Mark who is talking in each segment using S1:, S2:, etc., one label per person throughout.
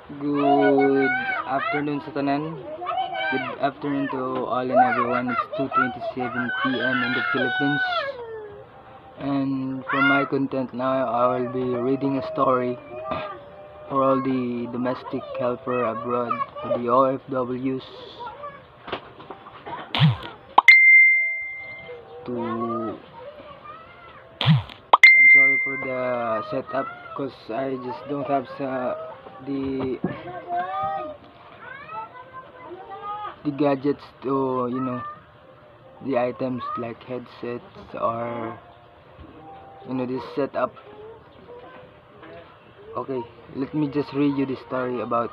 S1: Good afternoon sa tanan. Good afternoon to all and everyone. It's 2:27 p.m. in the Philippines. And for my content now, I will be reading a story for all the domestic helper abroad, the OFWs, to I'm sorry for the setup because I just don't have the the gadgets to the items like headsets or this setup. Okay, let me just read you the story about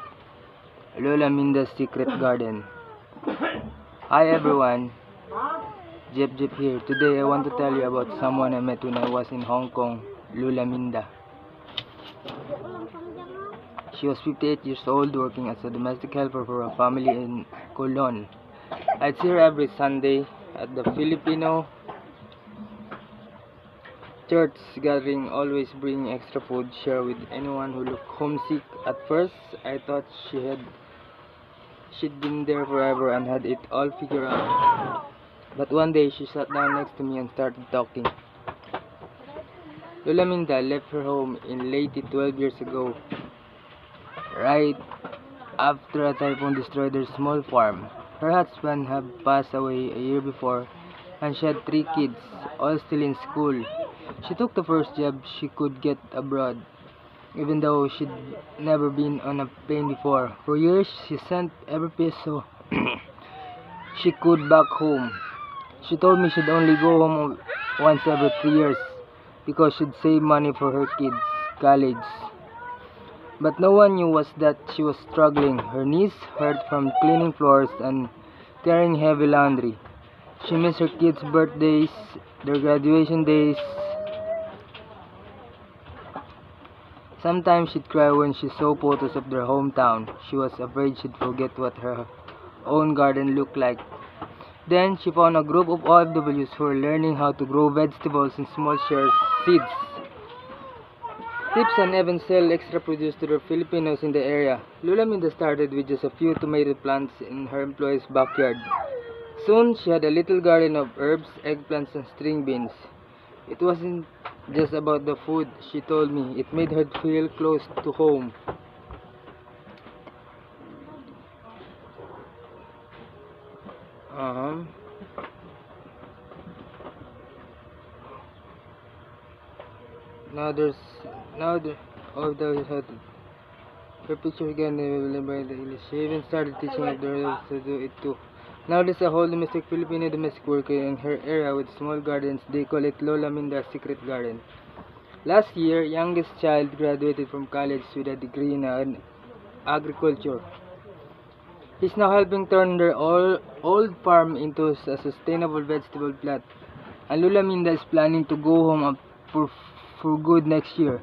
S1: Lola Minda's Secret Garden. Hi everyone, Jep here. Today I want to tell you about someone I met when I was in Hong Kong, Lola Minda. She was 58 years old, working as a domestic helper for a family in Colon. I'd see her every Sunday at the Filipino church gathering, always bringing extra food, share with anyone who looked homesick. At first, I thought she'd been there forever and had it all figured out. But one day, she sat down next to me and started talking. Lola Minda left her home in Leyte 12 years ago, right after a typhoon destroyed their small farm. Her husband had passed away a year before, and she had 3 kids, all still in school. She took the first job she could get abroad, even though she'd never been on a plane before. For years, she sent every peso she could back home. She told me she'd only go home once every 3 years because she'd save money for her kids' college. But no one knew was that she was struggling. Her knees hurt from cleaning floors and carrying heavy laundry. She missed her kids' birthdays, their graduation days. Sometimes she'd cry when she saw photos of their hometown. She was afraid she'd forget what her own garden looked like. Then she found a group of OFWs who were learning how to grow vegetables in small shares seeds. Tips and even sell extra produce to the Filipinos in the area. Lola Minda started with just a few tomato plants in her employee's backyard. Soon she had a little garden of herbs, eggplants, and string beans. It wasn't just about the food, she told me. It made her feel close to home. Uh-huh. Now there's now the oh the her picture again by the English. She even started teaching others to do it too. Now there's a whole Filipino domestic worker in her area with small gardens. They call it Lola Minda's Secret Garden. Last year, youngest child graduated from college with a degree in agriculture. He's now helping turn their old farm into a sustainable vegetable plot. And Lola Minda is planning to go home for good next year.